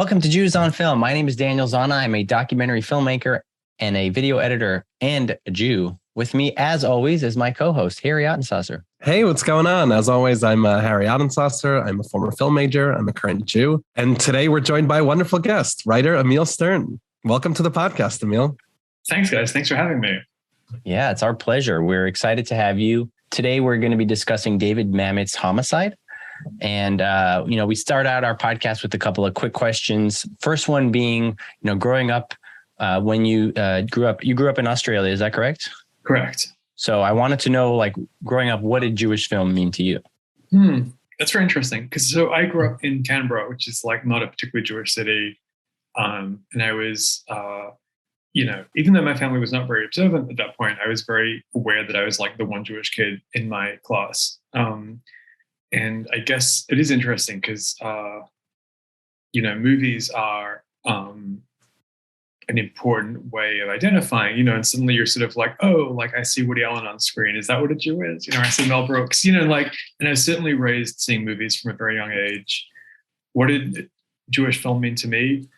Welcome to Jews on Film. My name is Daniel Zana. I'm a documentary filmmaker and a video editor and a Jew. With me, as always, is my co-host, Harry Ottensasser. Hey, what's going on? As always, I'm Harry Ottensasser. I'm a former film major. I'm a current Jew. And today we're joined by a wonderful guest, writer Emil Stern. Welcome to the podcast, Emil. Thanks, guys. Thanks for having me. Yeah, it's our pleasure. We're excited to have you. Today, we're going to be discussing David Mamet's Homicide. And, we start out our podcast with a couple of quick questions. First one being, growing up, when you grew up in Australia, is that correct? Correct. So I wanted to know, growing up, what did Jewish film mean to you? That's very interesting. Because I grew up in Canberra, which is not a particularly Jewish city. And I was, even though my family was not very observant at that point, I was very aware that I was the one Jewish kid in my class. And I guess it is interesting because, movies are an important way of identifying, and suddenly you're sort of I see Woody Allen on screen. Is that what a Jew is? I see Mel Brooks, and I was certainly raised seeing movies from a very young age. What did Jewish film mean to me?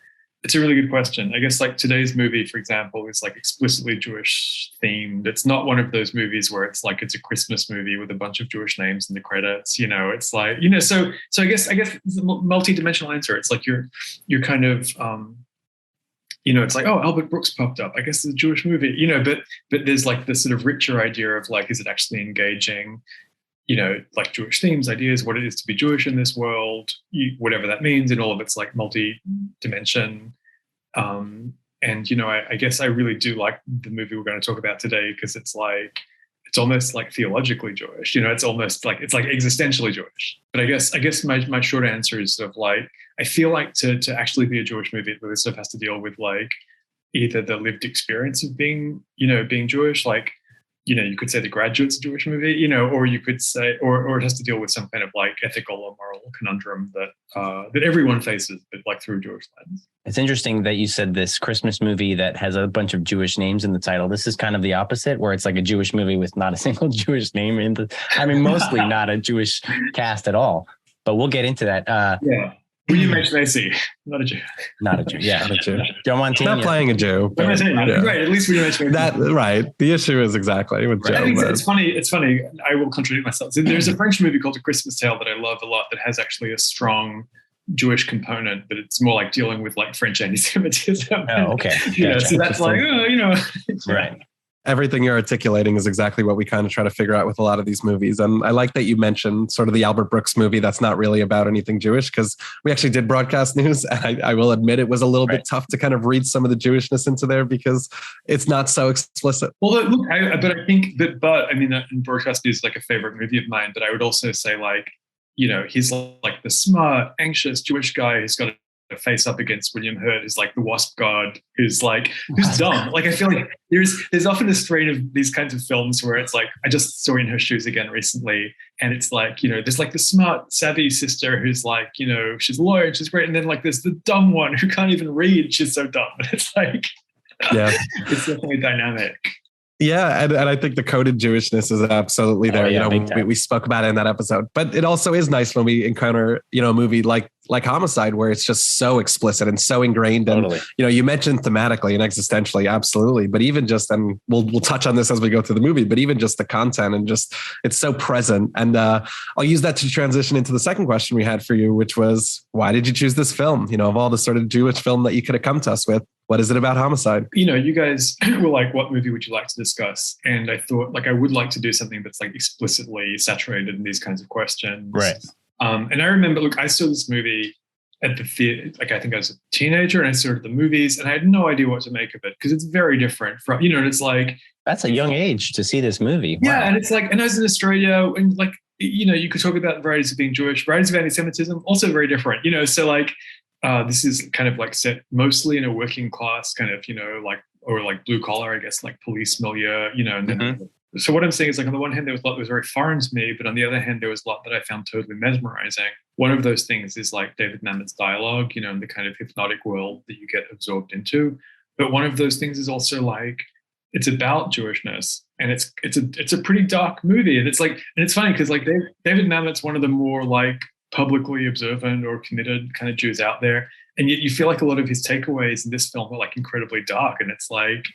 It's a really good question. I guess today's movie, for example, is explicitly Jewish themed. It's not one of those movies where it's it's a Christmas movie with a bunch of Jewish names in the credits. It's so I guess it's a multi-dimensional answer. It's you're kind of it's Albert Brooks popped up. I guess it's a Jewish movie, but there's this sort of richer idea of is it actually engaging, Jewish themes, ideas, what it is to be Jewish in this world, whatever that means, in all of its multi-dimension. And, I guess I really do like the movie we're going to talk about today because it's almost theologically Jewish, it's almost it's existentially Jewish. But I guess my short answer is sort of I feel to actually be a Jewish movie, it really sort of has to deal with either the lived experience of being Jewish, you could say The Graduate's a Jewish movie, or you could say, or it has to deal with some kind of ethical or moral conundrum that everyone faces, but through a Jewish lens. It's interesting that you said this Christmas movie that has a bunch of Jewish names in the title. This is kind of the opposite, where it's a Jewish movie with not a single Jewish name in mostly not a Jewish cast at all. But we'll get into that. Yeah. William H Macy, not a Jew. Not a Jew, yeah. Not a Jew. Joe Mantegna. Not playing a Jew. Right, at least William H Macy. Right. The issue is exactly with Joe. I think it's funny. I will contradict myself. So there's a French movie called A Christmas Tale that I love a lot that has actually a strong Jewish component, but it's more dealing with French anti-Semitism. Oh, okay. Gotcha. So that's Right. Everything you're articulating is exactly what we kind of try to figure out with a lot of these movies. And I like that you mentioned sort of the Albert Brooks movie that's not really about anything Jewish, because we actually did broadcast news. And I will admit it was a little bit tough to kind of read some of the Jewishness into there because it's not so explicit. Well, look, I think that, broadcast news is a favorite movie of mine, but I would also say he's the smart, anxious Jewish guy who's got a face up against William Hurt, who's the wasp god, who's dumb. I feel there's often a strain of these kinds of films where it's I just saw In Her Shoes again recently, and it's there's the smart, savvy sister who's she's a lawyer and she's great, and then there's the dumb one who can't even read. She's so dumb. It's yeah, it's definitely dynamic. Yeah, and I think the coded Jewishness is absolutely there. We spoke about it in that episode. But it also is nice when we encounter, a movie like Homicide, where it's just so explicit and so ingrained. Totally. And, you mentioned thematically and existentially, absolutely. But even just, and we'll touch on this as we go through the movie, but even just the content and just, it's so present. And I'll use that to transition into the second question we had for you, which was, why did you choose this film? Of all the sort of Jewish film that you could have come to us with, what is it about Homicide? You guys were what movie would you like to discuss? And I thought I would like to do something that's explicitly saturated in these kinds of questions. Right. And I remember, I saw this movie at the theater, I think I was a teenager, and I saw it at the movies, and I had no idea what to make of it because it's very different from, and it's that's a young age to see this movie. Wow. Yeah. And it's and I was in Australia, and you could talk about varieties of being Jewish, varieties of anti-Semitism, also very different, so this is kind of set mostly in a working class kind of, or blue collar, I guess, police milieu, and then, so what I'm saying is on the one hand, there was a lot that was very foreign to me, but on the other hand, there was a lot that I found totally mesmerizing. One of those things is David Mamet's dialogue, and the kind of hypnotic world that you get absorbed into. But one of those things is also it's about Jewishness, and it's a pretty dark movie. And it's funny because David Mamet's one of the more publicly observant or committed kind of Jews out there. and yet you feel like a lot of his takeaways in this film are like incredibly dark. And it's like,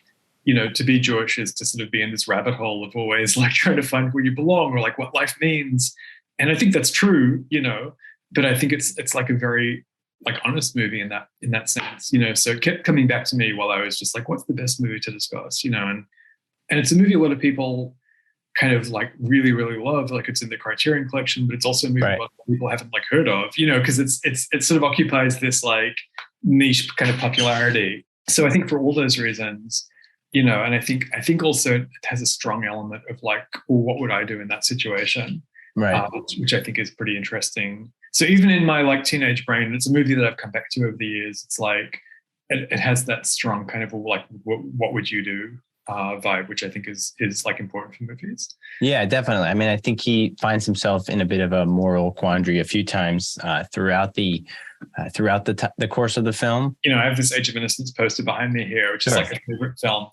you know, to be Jewish is to sort of be in this rabbit hole of always like trying to find where you belong or like what life means. And I think that's true, you know, but I think it's like a very like honest movie in that sense, you know. So it kept coming back to me while I was just like, what's the best movie to discuss, you know? And it's a movie a lot of people kind of like really, really love. Like it's in the Criterion Collection, but it's also a movie a lot of people haven't like heard of, you know, because it sort of occupies this like niche kind of popularity. So I think for all those reasons, you know, and I think also it has a strong element of like, well, what would I do in that situation? Right. Which I think is pretty interesting. So even in my like teenage brain, it's a movie that I've come back to over the years. It's like, it has that strong kind of like, what would you do vibe, which I think is like important for movies. Yeah, definitely. I mean, I think he finds himself in a bit of a moral quandary a few times throughout the course of the film. You know, I have this Age of Innocence poster behind me here, which is like a favorite film.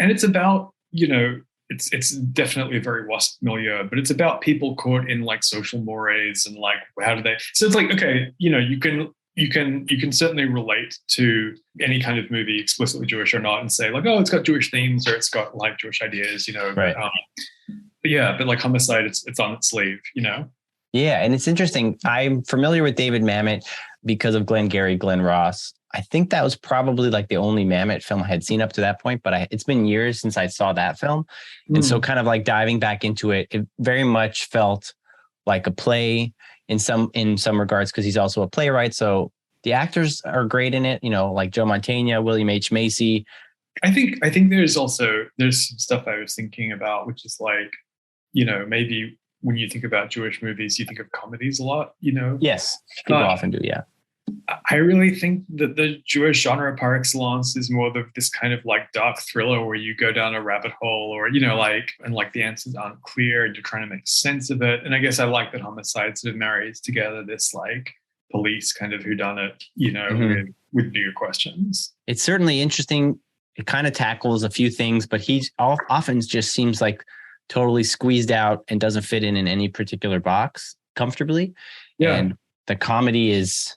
And it's about, you know, it's definitely a very WASP milieu, but it's about people caught in like social mores and like, how do they, so it's like, okay, you know, you can certainly relate to any kind of movie, explicitly Jewish or not, and say like, oh, it's got Jewish themes or it's got like Jewish ideas, you know. Right. But yeah, but like Homicide, it's on its sleeve, you know. Yeah, and it's interesting. I'm familiar with David Mamet because of Glengarry Glen Ross. I think that was probably like the only Mamet film I had seen up to that point, but it's been years since I saw that film. And so kind of like diving back into it, it very much felt like a play in some regards, because he's also a playwright. So the actors are great in it, you know, like Joe Mantegna, William H. Macy. I think there's some stuff I was thinking about, which is like, you know, maybe when you think about Jewish movies, you think of comedies a lot, you know? Yes, people often do, yeah. I really think that the Jewish genre par excellence is more of this kind of like dark thriller where you go down a rabbit hole or, you know, like, and like the answers aren't clear and you're trying to make sense of it. And I guess I like that Homicide sort of marries together this like police kind of whodunit, you know, with bigger questions. It's certainly interesting. It kind of tackles a few things, but he often just seems like totally squeezed out and doesn't fit in any particular box comfortably. Yeah. And the comedy is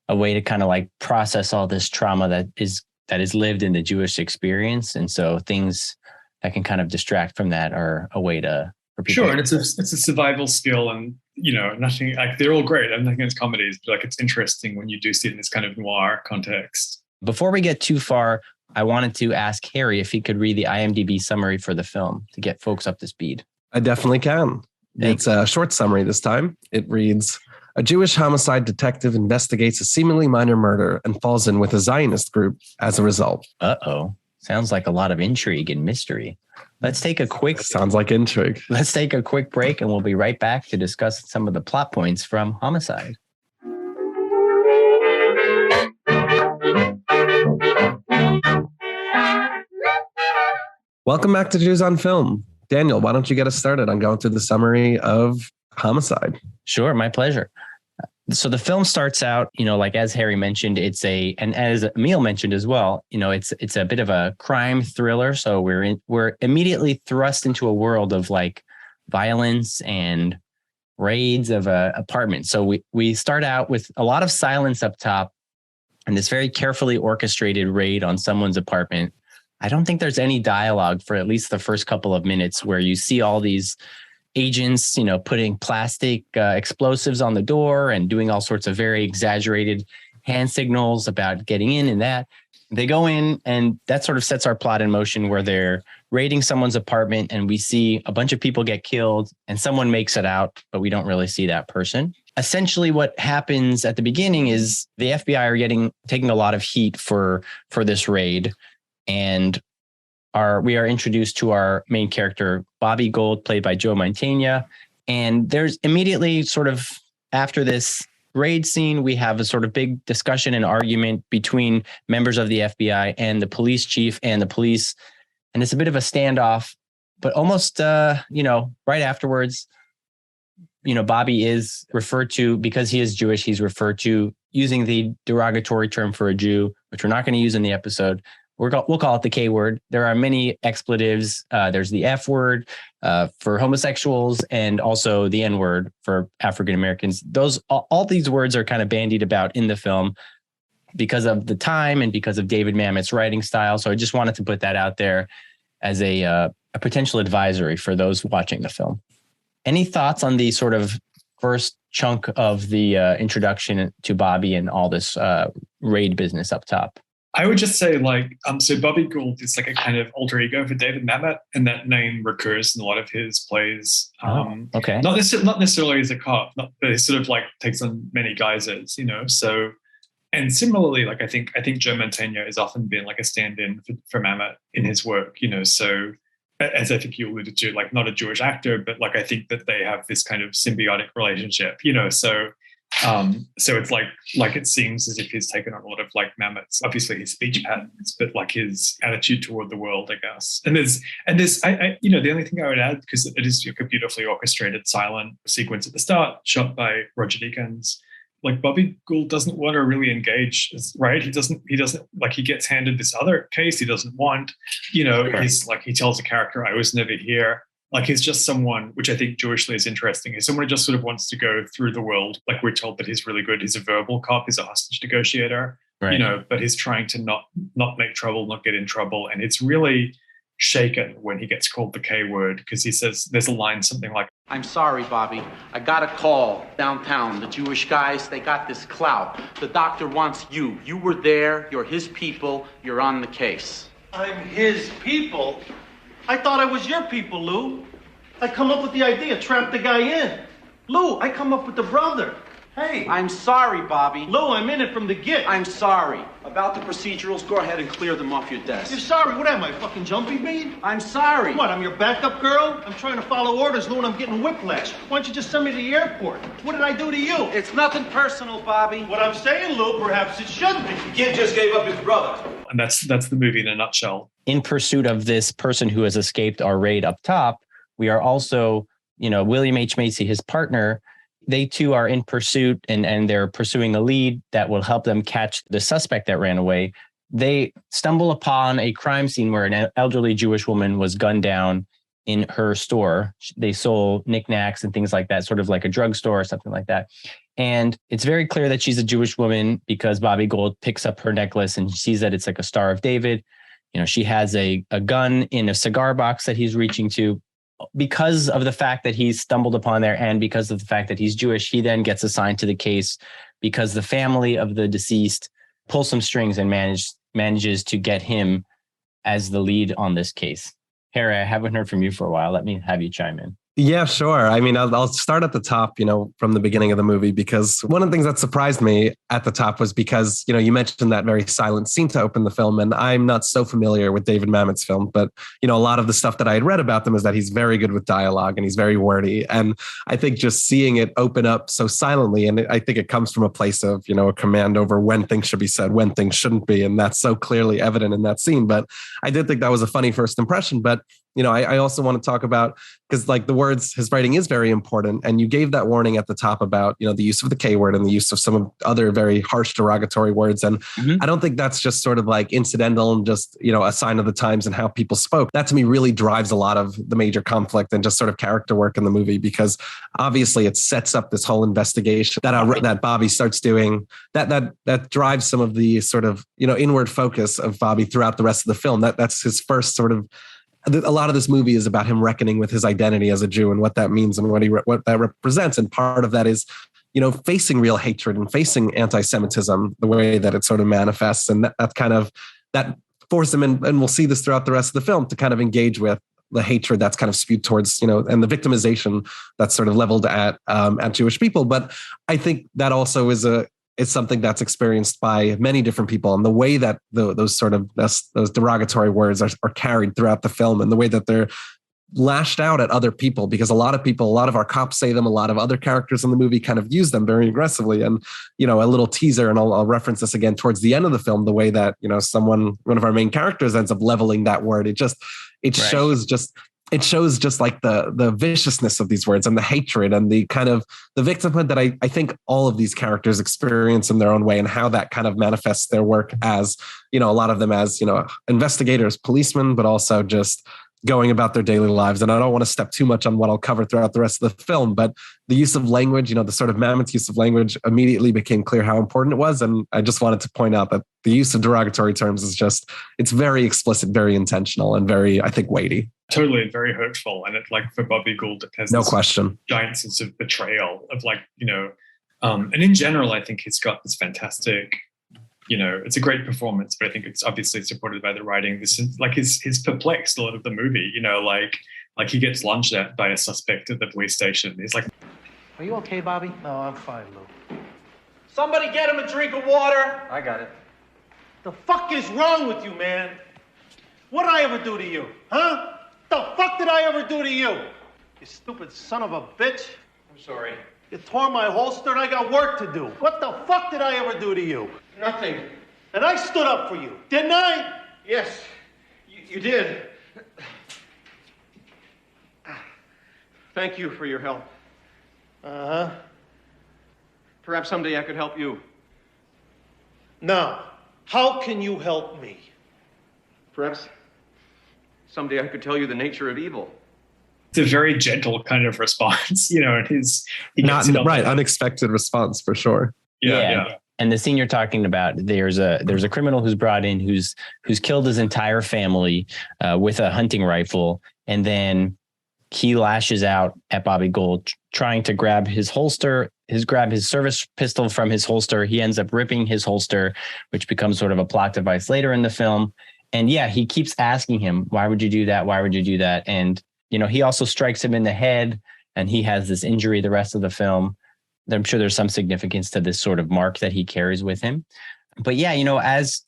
a way to kind of like process all this trauma that is lived in the Jewish experience. And so things that can kind of distract from that are a way to, for people. Sure. And it's a survival skill, and, you know, nothing like, they're all great. I'm not against comedies, but like, it's interesting when you do see it in this kind of noir context. Before we get too far, I wanted to ask Harry if he could read the IMDb summary for the film to get folks up to speed. I definitely can. Thanks. It's a short summary this time. It reads, a Jewish homicide detective investigates a seemingly minor murder and falls in with a Zionist group as a result. Uh-oh. Sounds like a lot of intrigue and mystery. Sounds like intrigue. Let's take a quick break and we'll be right back to discuss some of the plot points from Homicide. Welcome back to Jews on Film. Daniel, why don't you get us started on going through the summary of Homicide? Sure, my pleasure. So the film starts out, you know, like as Harry mentioned, and as Emil mentioned as well, you know, it's a bit of a crime thriller. So we're immediately thrust into a world of like violence and raids of a apartment. So we start out with a lot of silence up top and this very carefully orchestrated raid on someone's apartment. I don't think there's any dialogue for at least the first couple of minutes where you see all these agents, you know, putting plastic explosives on the door and doing all sorts of very exaggerated hand signals about getting in and that. They go in and that sort of sets our plot in motion where they're raiding someone's apartment and we see a bunch of people get killed and someone makes it out, but we don't really see that person. Essentially what happens at the beginning is the FBI are taking a lot of heat for this raid. And we are introduced to our main character, Bobby Gold, played by Joe Mantegna. And there's immediately sort of after this raid scene, we have a sort of big discussion and argument between members of the FBI and the police chief and the police. And it's a bit of a standoff, but almost, you know, right afterwards, you know, Bobby is referred to, because he is Jewish, he's referred to using the derogatory term for a Jew, which we're not going to use in the episode. We'll call it the K word. There are many expletives. There's the F word for homosexuals and also the N word for African Americans. All these words are kind of bandied about in the film. because of the time and because of David Mamet's writing style. So I just wanted to put that out there as a potential advisory for those watching the film. Any thoughts on the sort of first chunk of the introduction to Bobby and all this raid business up top? I would just say, like, so Bobby Gould is like a kind of alter ego for David Mamet, and that name recurs in a lot of his plays. Okay. Not necessarily as a cop, but it sort of like takes on many guises, you know. So, and similarly, like I think Joe Mantegna has often been like a stand-in for Mamet in his work, you know. So, as I think you alluded to, like not a Jewish actor, but like I think that they have this kind of symbiotic relationship, you know. So it's like it seems as if he's taken on a lot of like Mamet's, obviously his speech patterns, but like his attitude toward the world, I guess. And there's you know, the only thing I would add, because it is a beautifully orchestrated silent sequence at the start, shot by Roger Deakins. Like Bobby Gould doesn't want to really engage, right? He doesn't like, he gets handed this other case he doesn't want, you know. Sure. He's like, he tells a character, I was never here. Like, he's just someone, which I think Jewishly is interesting. He's someone who just sort of wants to go through the world. Like, we're told that he's really good. He's a verbal cop. He's a hostage negotiator, right. You know, but he's trying to not make trouble, not get in trouble. And it's really shaken when he gets called the K word, because he says, there's a line something like, I'm sorry, Bobby. I got a call downtown. The Jewish guys, they got this clout. The doctor wants you. You were there. You're his people. You're on the case. I'm his people? I thought I was your people, Lou. I come up with the idea, trap the guy in. Lou, I come up with the brother. Hey. I'm sorry, Bobby. Lou, I'm in it from the get. I'm sorry. About the procedurals, go ahead and clear them off your desk. You're sorry? What am I, fucking jumpy bean? I'm sorry. What, I'm your backup girl? I'm trying to follow orders, Lou, and I'm getting whiplash. Why don't you just send me to the airport? What did I do to you? It's nothing personal, Bobby. What I'm saying, Lou, perhaps it should be. The kid just gave up his brother. And that's the movie in a nutshell. In pursuit of this person who has escaped our raid up top, we are also, you know, William H. Macy, his partner, they too are in pursuit and they're pursuing a lead that will help them catch the suspect that ran away. They stumble upon a crime scene where an elderly Jewish woman was gunned down in her store. They sold knickknacks and things like that, sort of like a drugstore or something like that. And it's very clear that she's a Jewish woman because Bobby Gould picks up her necklace and sees that it's like a Star of David. You know, she has a gun in a cigar box that he's reaching to. Because of the fact that he's stumbled upon there and because of the fact that he's Jewish, he then gets assigned to the case because the family of the deceased pulls some strings and manages to get him as the lead on this case. Harry, I haven't heard from you for a while. Let me have you chime in. Yeah, sure. I mean, I'll start at the top, you know, from the beginning of the movie, because one of the things that surprised me at the top was because, you know, you mentioned that very silent scene to open the film. And I'm not so familiar with David Mamet's film, but, you know, a lot of the stuff that I had read about them is that he's very good with dialogue and he's very wordy. And I think just seeing it open up so silently, and I think it comes from a place of, you know, a command over when things should be said, when things shouldn't be. And that's so clearly evident in that scene. But I did think that was a funny first impression. But you know, I also want to talk about, because like the words, his writing is very important. And you gave that warning at the top about, you know, the use of the K word and the use of some of other very harsh derogatory words. And I don't think that's just sort of like incidental and just, you know, a sign of the times and how people spoke. That to me really drives a lot of the major conflict and just sort of character work in the movie, because obviously it sets up this whole investigation that Bobby starts doing, that drives some of the sort of, you know, inward focus of Bobby throughout the rest of the film. That's his first sort of, a lot of this movie is about him reckoning with his identity as a Jew and what that means and what that represents. And part of that is, you know, facing real hatred and facing anti-Semitism, the way that it sort of manifests. And that forced him, and we'll see this throughout the rest of the film, to kind of engage with the hatred that's kind of spewed towards, you know, and the victimization that's sort of leveled at Jewish people. But I think that also is something that's experienced by many different people, and the way that those derogatory words are carried throughout the film, and the way that they're lashed out at other people, because a lot of our cops say them, a lot of other characters in the movie kind of use them very aggressively. And, you know, a little teaser, and I'll reference this again towards the end of the film, the way that, you know, one of our main characters ends up leveling that word. It shows just like the viciousness of these words and the hatred and the kind of the victimhood that I think all of these characters experience in their own way, and how that kind of manifests their work as, you know, a lot of them as, you know, investigators, policemen, but also just, going about their daily lives. And I don't want to step too much on what I'll cover throughout the rest of the film, but the use of language, the sort of Mamet's use of language immediately became clear how important it was. And I just wanted to point out that the use of derogatory terms is it's very explicit, very intentional, and very, I think, weighty. Totally, very hurtful. And it, like, for Bobby Gould, it has no question giant sense of betrayal of, like, and in general, I think he's got this fantastic, it's a great performance, but I think it's obviously supported by the writing. This is like he's perplexed a lot of the movie, like he gets lunged at by a suspect at the police station. He's like, "Are you okay, Bobby?" "No, I'm fine, Lou." "Somebody get him a drink of water." I got it. "The fuck is wrong with you, man? What'd I ever do to you? Huh? The fuck did I ever do to you? You stupid son of a bitch." I'm sorry. "You tore my holster and I got work to do. What the fuck did I ever do to you?" Nothing. "And I stood up for you, didn't I?" Yes, you did. Thank you for your help. Uh-huh. Perhaps someday I could help you. Now, how can you help me? Perhaps someday I could tell you the nature of evil. It's a very gentle kind of response, and he not gets it right, unexpected response for sure. Yeah. And the scene you're talking about, there's a criminal who's brought in who's killed his entire family with a hunting rifle, and then he lashes out at Bobby Gould, trying to grab his service pistol from his holster. He ends up ripping his holster, which becomes sort of a plot device later in the film. And yeah, he keeps asking him, "Why would you do that? Why would you do that?" And he also strikes him in the head, and he has this injury the rest of the film. I'm sure there's some significance to this sort of mark that he carries with him. But yeah,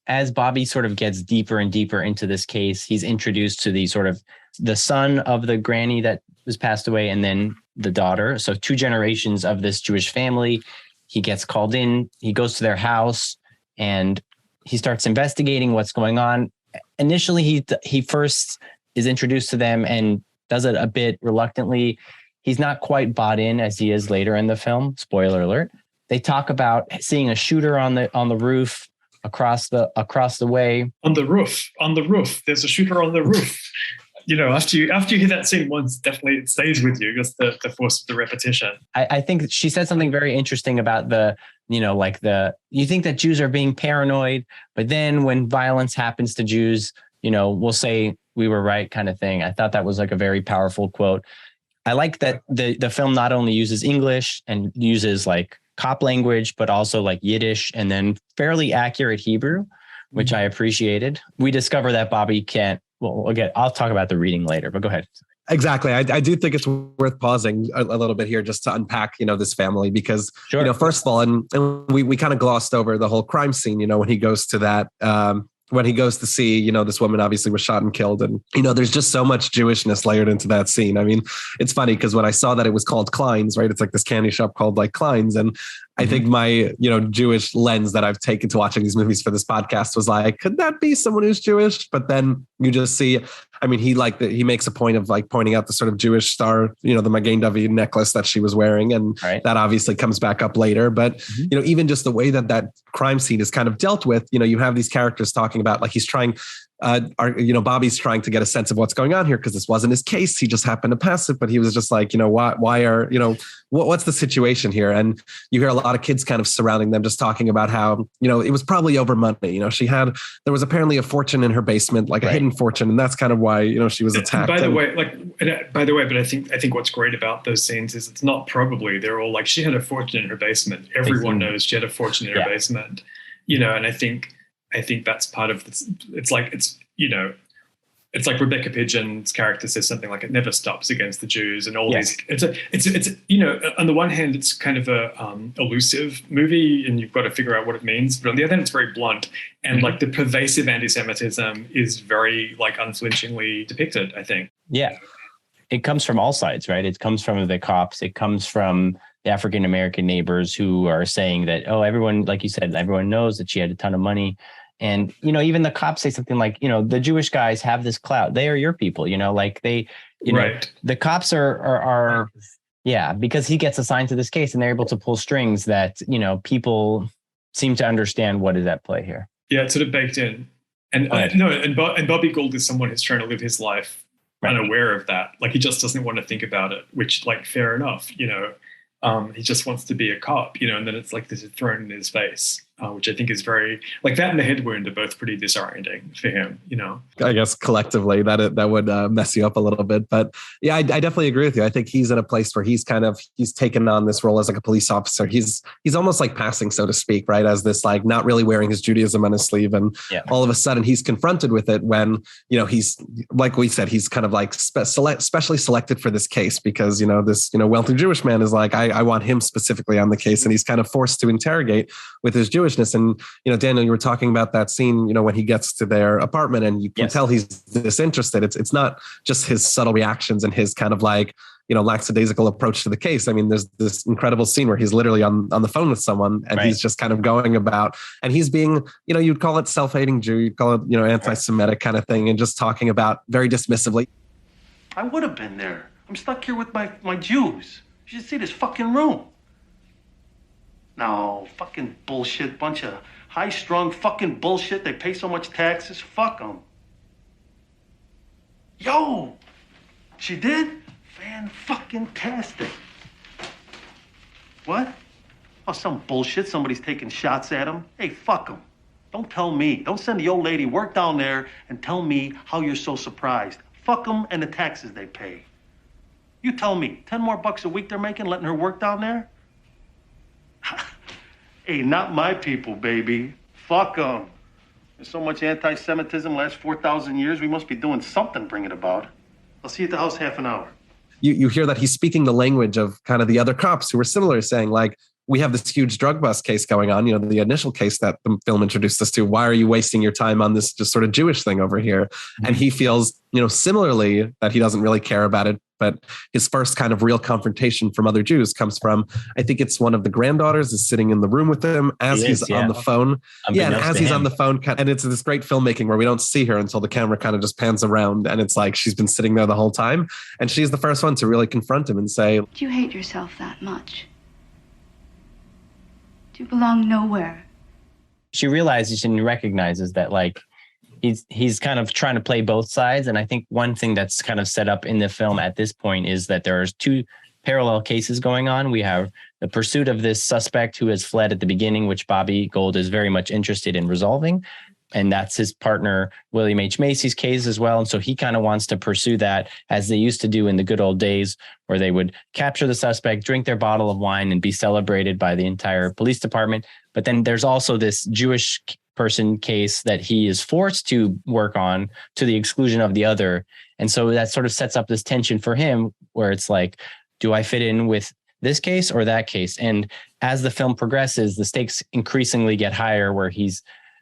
as Bobby sort of gets deeper and deeper into this case, he's introduced to the son of the granny that was passed away, and then the daughter. So 2 generations of this Jewish family. He gets called in, he goes to their house, and he starts investigating what's going on. Initially, he first is introduced to them and does it a bit reluctantly. He's not quite bought in as he is later in the film. Spoiler alert. They talk about seeing a shooter on the roof across the way. On the roof. There's a shooter on the roof. After you hear that scene once, definitely it stays with you, just the force of the repetition. I think she said something very interesting about you think that Jews are being paranoid, but then when violence happens to Jews, we'll say we were right, kind of thing. I thought that was like a very powerful quote. I like that the film not only uses English and uses like cop language, but also like Yiddish and then fairly accurate Hebrew, which I appreciated. We discover that Bobby can't. Well, again, I'll talk about the reading later, but go ahead. Exactly. I do think it's worth pausing a little bit here just to unpack, this family, because, sure. First of all, and we kind of glossed over the whole crime scene, when he goes to that, when he goes to see, this woman obviously was shot and killed. And, there's just so much Jewishness layered into that scene. I mean, it's funny because when I saw that it was called Klein's, right? It's like this candy shop called like Klein's. And I think my, Jewish lens that I've taken to watching these movies for this podcast was like, could that be someone who's Jewish? But then you just see, I mean, he makes a point of like pointing out the sort of Jewish star, the Magen David necklace that she was wearing. And that obviously comes back up later. But, even just the way that crime scene is kind of dealt with, you have these characters talking about like he's trying, Bobby's trying to get a sense of what's going on here because this wasn't his case. He just happened to pass it, but he was just like, why are, what's the situation here? And you hear a lot of kids kind of surrounding them, just talking about how, it was probably over money. There was apparently a fortune in her basement, like a hidden fortune. And that's kind of why, she was attacked. By the way, but I think what's great about those scenes is it's not probably, they're all like, she had a fortune in her basement. Everyone knows she had a fortune in her basement, and I think that's part of this. It's like Rebecca Pidgeon's character says something like, "It never stops against the Jews," and all these. It's on the one hand, it's kind of a elusive movie, and you've got to figure out what it means. But on the other hand, it's very blunt, and like the pervasive anti-Semitism is very like unflinchingly depicted, I think. Yeah, it comes from all sides, right? It comes from the cops. It comes from the African-American neighbors who are saying that, oh, everyone, like you said, everyone knows that she had a ton of money. And, even the cops say something like, the Jewish guys have this clout. They are your people, like they, the cops are, because he gets assigned to this case and they're able to pull strings that, people seem to understand what is at play here. Yeah, it's sort of baked in. And Bobby Gould is someone who's trying to live his life unaware of that. Like, he just doesn't want to think about it, which, like, fair enough, you know. He just wants to be a cop, you know, and then it's like this is thrown in his face, which I think is very, like, that and the head wound are both pretty disorienting for him, you know. I guess collectively that would mess you up a little bit. But yeah, I definitely agree with you. I think he's in a place where he's taken on this role as like a police officer. He's almost like passing, so to speak, right? As this, like, not really wearing his Judaism on his sleeve. And all of a sudden he's confronted with it when, you know, he's, like we said, he's kind of like specially selected for this case because, you know, this, you know, wealthy Jewish man is like, I want him specifically on the case. And he's kind of forced to interrogate with his Jewishness. And, you know, Daniel, you were talking about that scene, you know, when he gets to their apartment and you can tell he's disinterested. It's not just his subtle reactions and his kind of like, you know, lackadaisical approach to the case. I mean, there's this incredible scene where he's literally on the phone with someone and he's just kind of going about, and he's being, you know, you'd call it self-hating Jew, you'd call it, you know, anti-Semitic kind of thing, and just talking about very dismissively. I would have been there. I'm stuck here with my Jews. You should see this fucking room. No, fucking bullshit. Bunch of high-strung fucking bullshit. They pay so much taxes. Fuck them. Yo! She did? Fan-fucking-tastic. What? Oh, some bullshit. Somebody's taking shots at him. Hey, fuck them. Don't tell me. Don't send the old lady work down there and tell me how you're so surprised. Fuck them and the taxes they pay. You tell me, 10 more bucks a week they're making letting her work down there? Hey, not my people, baby. Fuck them. There's so much anti-Semitism last 4,000 years, we must be doing something to bring it about. I'll see you at the house half an hour. You hear that he's speaking the language of kind of the other cops who were similar, saying like, we have this huge drug bust case going on, you know, the initial case that the film introduced us to. Why are you wasting your time on this just sort of Jewish thing over here? Mm-hmm. And he feels, you know, similarly that he doesn't really care about it. But his first kind of real confrontation from other Jews comes from, I think it's one of the granddaughters is sitting in the room with him as he's on the phone. And as he's on the phone, and it's this great filmmaking where we don't see her until the camera kind of just pans around. And it's like she's been sitting there the whole time. And she's the first one to really confront him and say, do you hate yourself that much? You belong nowhere. She realizes and recognizes that, like, he's kind of trying to play both sides. And I think one thing that's kind of set up in the film at this point is that there's two parallel cases going on. We have the pursuit of this suspect who has fled at the beginning, which Bobby Gold is very much interested in resolving. And that's his partner, William H. Macy's case as well. And so he kind of wants to pursue that as they used to do in the good old days, where they would capture the suspect, drink their bottle of wine, and be celebrated by the entire police department. But then there's also this Jewish person case that he is forced to work on to the exclusion of the other. And so that sort of sets up this tension for him where it's like, do I fit in with this case or that case? And as the film progresses, the stakes increasingly get higher, where he's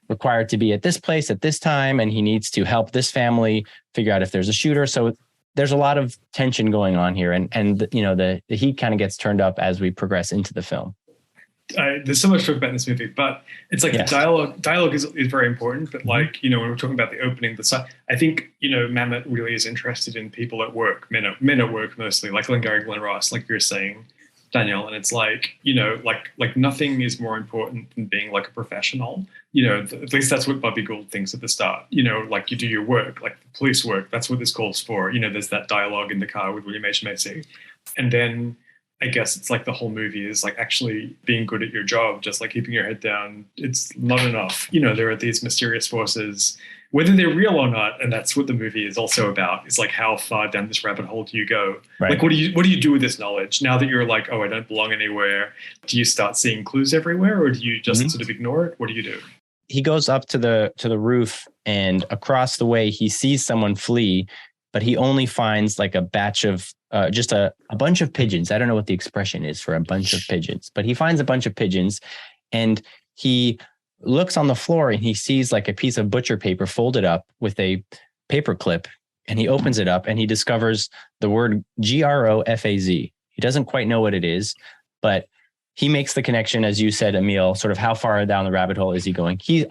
required to be at this place at this time, and he needs to help this family figure out if there's a shooter. So there's a lot of tension going on here, and you know, the heat kind of gets turned up as we progress into the film. There's so much to talk about in this movie, but it's like the dialogue is very important. But like, you know, when we're talking about the opening, I think, you know, Mamet really is interested in people at work, men at work mostly, like Glengarry Glen Ross, like you're saying, Daniel. And it's like, you know, like nothing is more important than being like a professional. You know, at least that's what Bobby Gould thinks at the start. You know, like, you do your work, like the police work. That's what this calls for. You know, there's that dialogue in the car with William H. Macy. And then I guess it's like the whole movie is like actually being good at your job, just like keeping your head down. It's not enough. You know, there are these mysterious forces, whether they're real or not. And that's what the movie is also about. It's like, how far down this rabbit hole do you go? Right. Like, what do you do with this knowledge now that you're like, oh, I don't belong anywhere? Do you start seeing clues everywhere, or do you just sort of ignore it? What do you do? He goes up to the roof, and across the way he sees someone flee, but he only finds like a batch of just a bunch of pigeons. I don't know what the expression is for a bunch of pigeons, but he finds a bunch of pigeons, and he looks on the floor and he sees like a piece of butcher paper folded up with a paper clip, and he opens it up and he discovers the word GROFAZ. He doesn't quite know what it is, but he makes the connection, as you said, Emil, sort of how far down the rabbit hole is he going? He's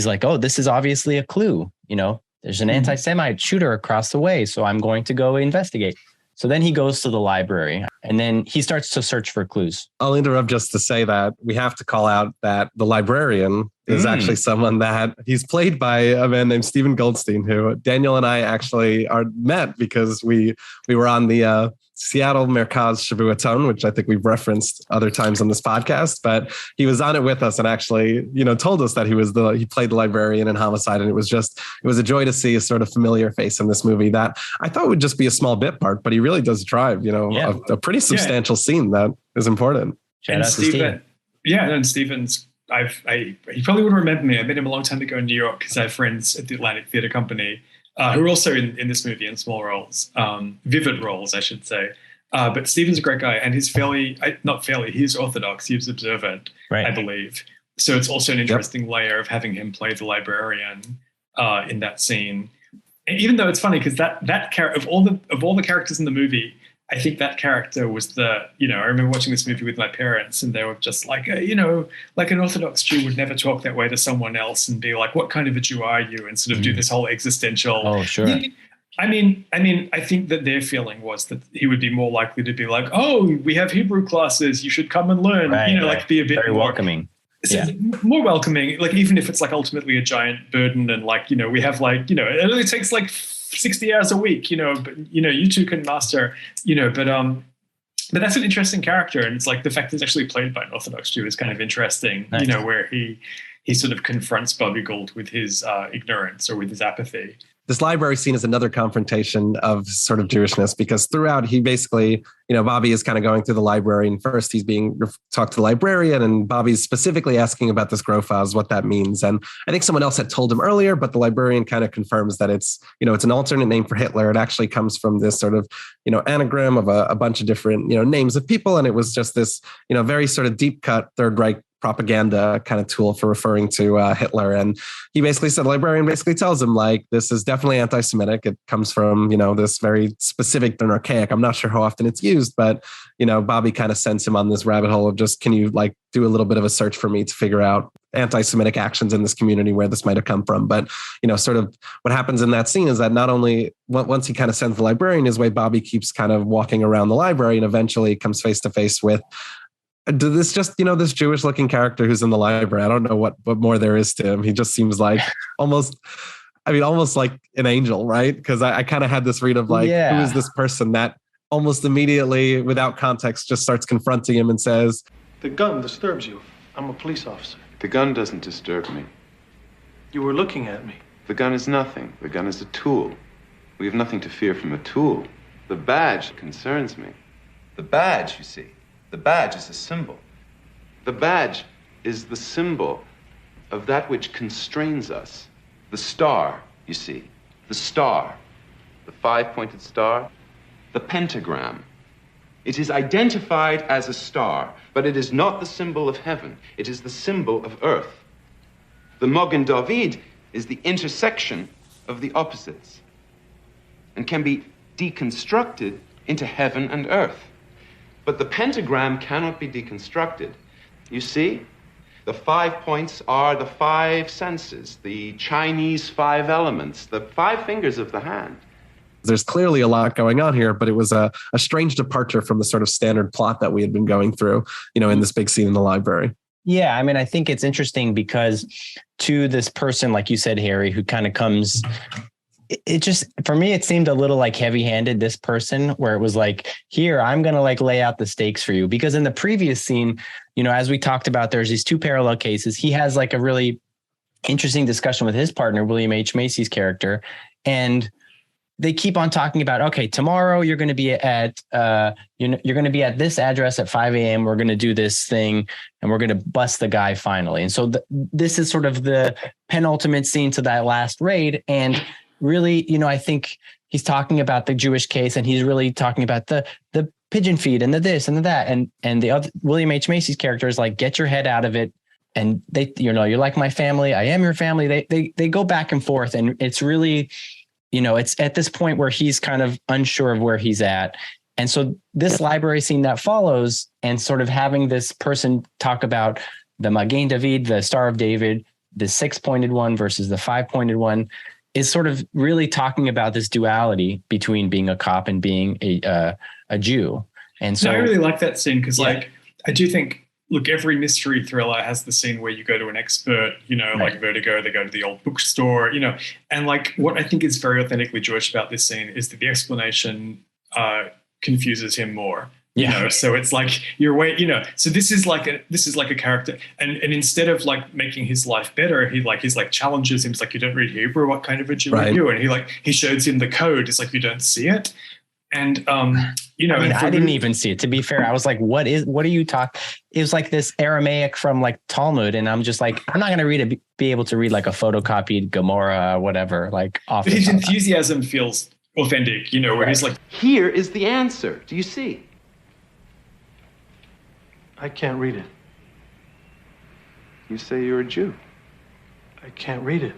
like, oh, this is obviously a clue. You know, there's an anti-Semite shooter across the way, so I'm going to go investigate. So then he goes to the library, and then he starts to search for clues. I'll interrupt just to say that we have to call out that the librarian is actually someone that he's played by a man named Stephen Goldstein, who Daniel and I actually are met because we were on the Seattle Merkaz Shavuaton, which I think we've referenced other times on this podcast, but he was on it with us and actually, told us that he played the librarian in Homicide. And it was a joy to see a sort of familiar face in this movie that I thought would just be a small bit part, but he really does drive, a pretty substantial scene that is important. Shout out to Stephen. Yeah, and Stephen's, he probably wouldn't remember me. I met him a long time ago in New York because I have friends at the Atlantic Theatre Company who are also in this movie in small roles, vivid roles, I should say. But Stephen's a great guy, and he's he's Orthodox, he's observant, right. I believe. So it's also an interesting layer of having him play the librarian in that scene. And even though it's funny because that character of all the characters in the movie, I think that character was I remember watching this movie with my parents and they were just like, like an Orthodox Jew would never talk that way to someone else and be like, what kind of a Jew are you? And sort of do this whole existential. Oh, sure. I mean, I think that their feeling was that he would be more likely to be like, oh, we have Hebrew classes, you should come and learn, like be a bit very more welcoming. More welcoming, like even if it's like ultimately a giant burden and like, we have like, it only takes like 60 hours a week, but you two can master, but that's an interesting character. And it's like the fact that it's actually played by an Orthodox Jew is kind of interesting, nice. Where he sort of confronts Bobby Gould with his ignorance or with his apathy. This library scene is another confrontation of sort of Jewishness because throughout he basically, Bobby is kind of going through the library and first he's being talked to the librarian and Bobby's specifically asking about this Grofaz, what that means. And I think someone else had told him earlier, but the librarian kind of confirms that it's an alternate name for Hitler. It actually comes from this sort of, anagram of a bunch of different, names of people. And it was just this, very sort of deep cut Third Reich propaganda kind of tool for referring to Hitler. And he basically said, the librarian basically tells him like, this is definitely anti-Semitic. It comes from, this very specific and archaic. I'm not sure how often it's used, but, Bobby kind of sends him on this rabbit hole of just, can you like do a little bit of a search for me to figure out anti-Semitic actions in this community where this might have come from. But, sort of what happens in that scene is that not only once he kind of sends the librarian his way, Bobby keeps kind of walking around the library and eventually comes face to face with this this Jewish looking character who's in the library. I don't know what more there is to him. He just seems like almost like an angel, right? Because I kind of had this read of like, who is this person that almost immediately without context just starts confronting him and says, the gun disturbs you. I'm a police officer. The gun doesn't disturb me. You were looking at me. The gun is nothing. The gun is a tool. We have nothing to fear from a tool. The badge concerns me. The badge, you see. The badge is a symbol. The badge is the symbol of that which constrains us. The star, you see. The star. The five-pointed star. The pentagram. It is identified as a star, but it is not the symbol of heaven. It is the symbol of earth. The Mogen David is the intersection of the opposites and can be deconstructed into heaven and earth. But the pentagram cannot be deconstructed. You see, the 5 points are the 5 senses, the Chinese 5 elements, the 5 fingers of the hand. There's clearly a lot going on here, but it was a strange departure from the sort of standard plot that we had been going through, in this big scene in the library. Yeah, I mean, I think it's interesting because to this person, like you said, Harry, who kind of comes... It just, for me, it seemed a little like heavy-handed, this person, where it was like, here, I'm going to like lay out the stakes for you. Because in the previous scene, as we talked about, there's these 2 parallel cases. He has like a really interesting discussion with his partner, William H. Macy's character. And they keep on talking about, okay, tomorrow you're going to be at, you're going to be at this address at 5 a.m. We're going to do this thing and we're going to bust the guy finally. And so this is sort of the penultimate scene to that last raid. And really, I think he's talking about the Jewish case and he's really talking about the pigeon feed and the this and the that. And the other William H. Macy's character is like, get your head out of it. And they, you're like my family. I am your family. They go back and forth. And it's really, it's at this point where he's kind of unsure of where he's at. And so this library scene that follows and sort of having this person talk about the Magen David, the Star of David, the 6-pointed one versus the 5-pointed one, is sort of really talking about this duality between being a cop and being a Jew. And so I really like that scene because like, I do think, look, every mystery thriller has the scene where you go to an expert, like Vertigo, they go to the old bookstore, and like what I think is very authentically Jewish about this scene is that the explanation confuses him more. So it's like so this is like a character, and instead of like making his life better, he's like challenges him. He's like, you don't read Hebrew, what kind of a Jew are you? And he shows him the code. It's like, you don't see it. And I didn't even see it. To be fair, I was like, what are you talking? It was like this Aramaic from like Talmud. And I'm just like, I'm not going to be able to read like a photocopied Gemara, whatever, like off. But his enthusiasm feels authentic, where he's like, here is the answer. Do you see? I can't read it. You say you're a Jew. I can't read it.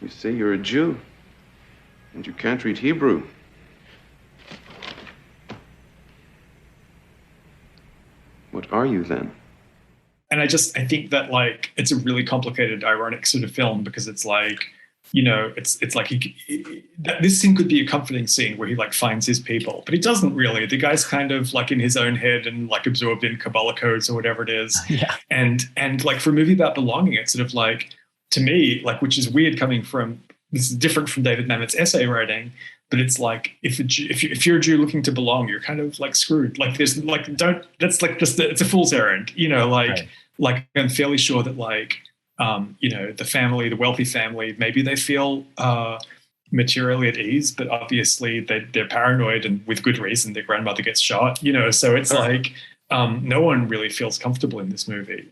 You say you're a Jew, and you can't read Hebrew. What are you then? And I think that like it's a really complicated, ironic sort of film because it's like, it's like this scene could be a comforting scene where he like finds his people, but he doesn't really. The guy's kind of like in his own head and like absorbed in Kabbalah codes or whatever it is. Yeah. And like for a movie about belonging, it's sort of like, to me, like, which is weird coming from, this is different from David Mamet's essay writing, but it's like, if you're a Jew looking to belong, you're kind of like screwed. Like there's like, that's like just, it's a fool's errand, like I'm fairly sure that like, the family, the wealthy family, maybe they feel materially at ease, but obviously they're paranoid and with good reason. Their grandmother gets shot, so it's like no one really feels comfortable in this movie.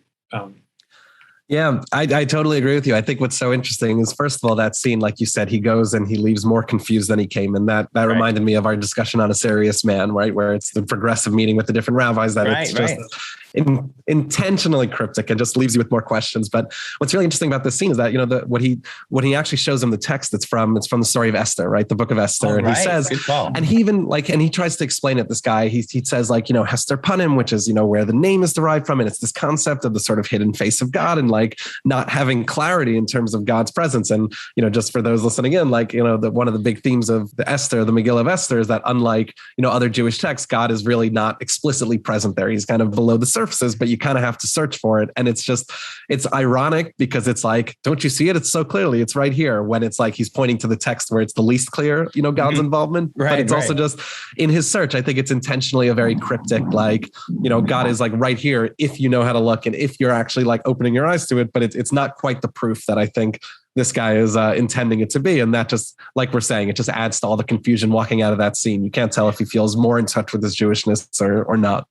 Yeah, I totally agree with you. I think what's so interesting is, first of all, that scene, like you said, he goes and he leaves more confused than he came. And that reminded me of our discussion on A Serious Man, right? Where it's the progressive meeting with the different rabbis that it's just intentionally cryptic and just leaves you with more questions. But what's really interesting about this scene is that, what he actually shows him the text it's from the story of Esther, right? The Book of Esther. He says, and he even and he tries to explain it. This guy, he says like, Hester Punim, which is, where the name is derived from. And it's this concept of the sort of hidden face of God and like not having clarity in terms of God's presence. And, just for those listening in, like, one of the big themes of the Megillah of Esther is that unlike, other Jewish texts, God is really not explicitly present there. He's kind of below the surfaces, but you kind of have to search for it. And it's ironic because it's like, don't you see it? It's so clearly, it's right here, when it's like, he's pointing to the text where it's the least clear, God's involvement, but it's also just in his search. I think it's intentionally a very cryptic, like, God is like right here, if you know how to look and if you're actually like opening your eyes to it, but it's not quite the proof that I think this guy is intending it to be. And that just, like we're saying, it just adds to all the confusion walking out of that scene. You can't tell if he feels more in touch with his Jewishness or not.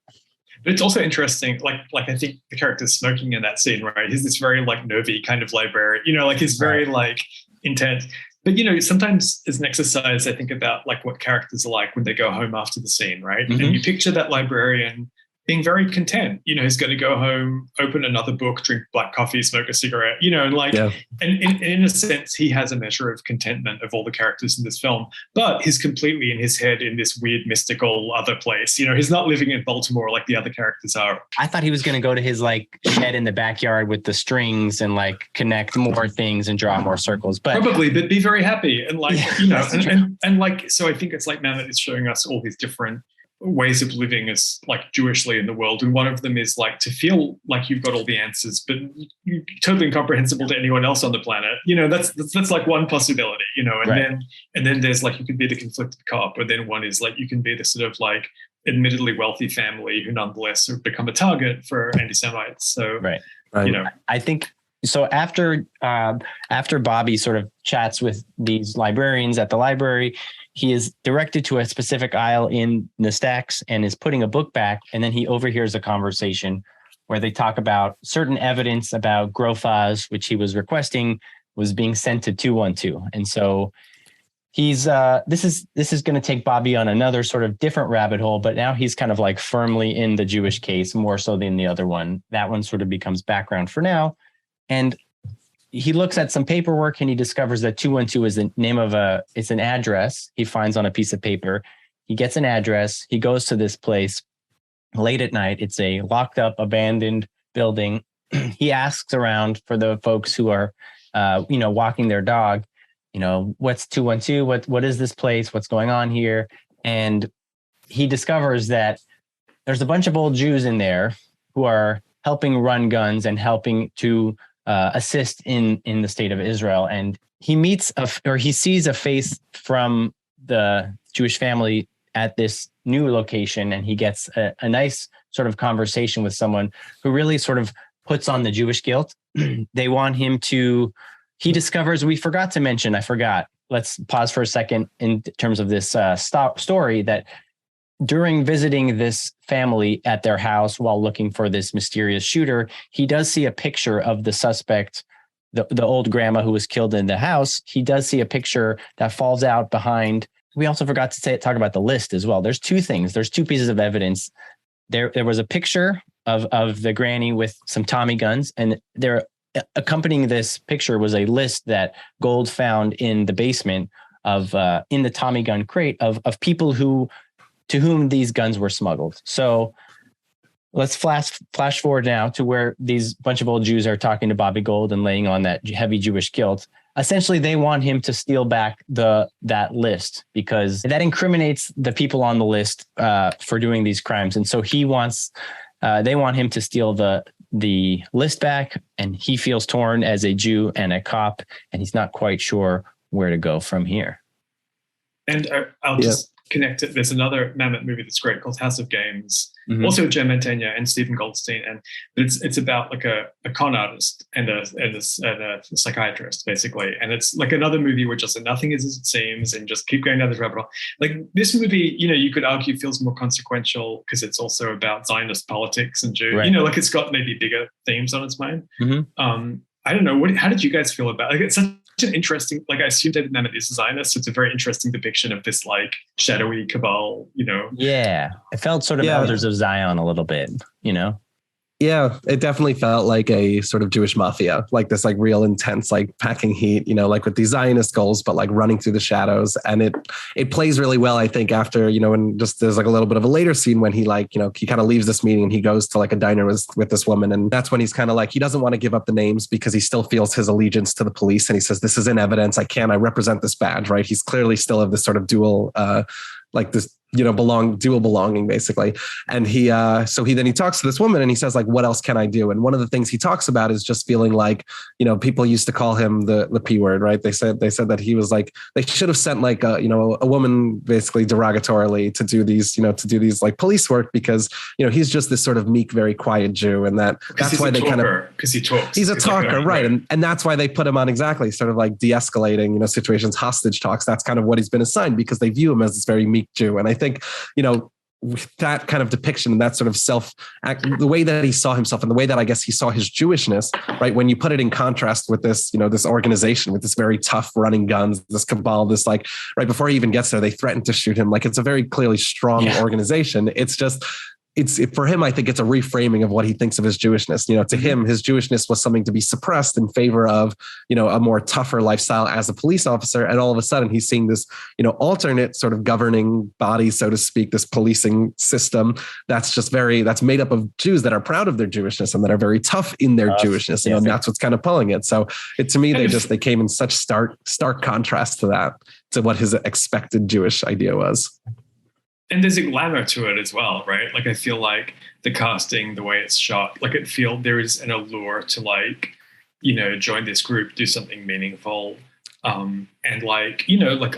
But it's also interesting, like I think the character's smoking in that scene, right? He's this very like nervy kind of librarian, like he's very like intense. But, sometimes as an exercise, I think about like what characters are like when they go home after the scene, right? Mm-hmm. And you picture that librarian being very content, he's going to go home, open another book, drink black coffee, smoke a cigarette, and like, and in a sense, he has a measure of contentment of all the characters in this film, but he's completely in his head in this weird, mystical other place. He's not living in Baltimore like the other characters are. I thought he was going to go to his like shed in the backyard with the strings and like connect more things and draw more circles, but probably, but be very happy. And like, and like, so I think it's like Mamet is showing us all these different ways of living as like Jewishly in the world, and one of them is like to feel like you've got all the answers, but you're totally incomprehensible to anyone else on the planet. That's like one possibility. And then there's like you could be the conflicted cop, or then one is like you can be the sort of like admittedly wealthy family who nonetheless have become a target for anti-Semites. So I think so. After Bobby sort of chats with these librarians at the library, he is directed to a specific aisle in the stacks and is putting a book back. And then he overhears a conversation where they talk about certain evidence about Grofaz, which he was requesting, was being sent to 212. And so he's this is going to take Bobby on another sort of different rabbit hole, but now he's kind of like firmly in the Jewish case more so than the other one. That one sort of becomes background for now. And he looks at some paperwork and he discovers that 212 is the name of it's an address he finds on a piece of paper. He gets an address. He goes to this place late at night. It's a locked up, abandoned building. He asks around for the folks who are, walking their dog, what's 212? What is this place? What's going on here? And he discovers that there's a bunch of old Jews in there who are helping run guns and helping to assist in the state of Israel. And he he sees a face from the Jewish family at this new location, and he gets a nice sort of conversation with someone who really sort of puts on the Jewish guilt. They want him to, he discovers, we forgot to mention, I forgot. Let's pause for a second in terms of this story, that during visiting this family at their house while looking for this mysterious shooter, he does see a picture of the suspect, the old grandma who was killed in the house. He does see a picture that falls out behind. We also forgot to talk about the list as well. There's two things. There's two pieces of evidence. There was a picture of the granny with some Tommy guns, and there accompanying this picture was a list that Gold found in the basement of in the Tommy gun crate of people to whom these guns were smuggled. So let's flash forward now to where these bunch of old Jews are talking to Bobby Gold and laying on that heavy Jewish guilt. Essentially, they want him to steal back that list because that incriminates the people on the list for doing these crimes. And so they want him to steal the list back, and he feels torn as a Jew and a cop, and he's not quite sure where to go from here. And I'll just connect it. There's another Mamet movie that's great called House of Games, Mm-hmm. also Joe Mantegna and Stephen Goldstein, and it's about like a con artist and a psychiatrist basically, and it's like another movie where just nothing is as it seems, and just keep going down this rabbit hole. Like this movie, you could argue feels more consequential because it's also about Zionist politics and Jews. Right. Like it's got maybe bigger themes on its mind. Mm-hmm. I don't know. How did you guys feel about it? Like, it's such an interesting, like I assume David Mamet is a Zionist, so it's a very interesting depiction of this like shadowy cabal, Yeah. It felt sort of Elders of Zion a little bit, Yeah, it definitely felt like a sort of Jewish mafia, like this like real intense, like packing heat, like with these Zionist goals, but like running through the shadows. And it plays really well, I think, after, and just there's like a little bit of a later scene when he like, he kind of leaves this meeting and he goes to like a diner with this woman. And that's when he's kind of like, he doesn't want to give up the names because he still feels his allegiance to the police. And he says, this is in evidence. I represent this badge, right? He's clearly still of this sort of dual, like this, dual belonging basically. And he talks to this woman and he says like, what else can I do? And one of the things he talks about is just feeling like, people used to call him the P word, right? They said that he was like, they should have sent like a woman basically derogatorily to do these like police work because, he's just this sort of meek, very quiet Jew. And that's why they because he talks. He's a talker, right? And that's why they put him on exactly sort of like de-escalating, situations, hostage talks. That's kind of what he's been assigned because they view him as this very meek Jew. And I think, that kind of depiction and that sort of the way that he saw himself and the way that I guess he saw his Jewishness, right? When you put it in contrast with this, this organization with this very tough running guns, this cabal, this like right before he even gets there, they threaten to shoot him. Like it's a very clearly strong organization. It's just, for him, I think it's a reframing of what he thinks of his Jewishness. To him, his Jewishness was something to be suppressed in favor of, a more tougher lifestyle as a police officer. And all of a sudden he's seeing this, alternate sort of governing body, so to speak, this policing system that's just that's made up of Jews that are proud of their Jewishness and that are very tough in their Jewishness. And that's what's kind of pulling it. So to me, they came in such stark contrast to what his expected Jewish idea was. And there's a glamour to it as well, right? Like I feel like the casting, the way it's shot, like there is an allure to like, join this group, do something meaningful. And like,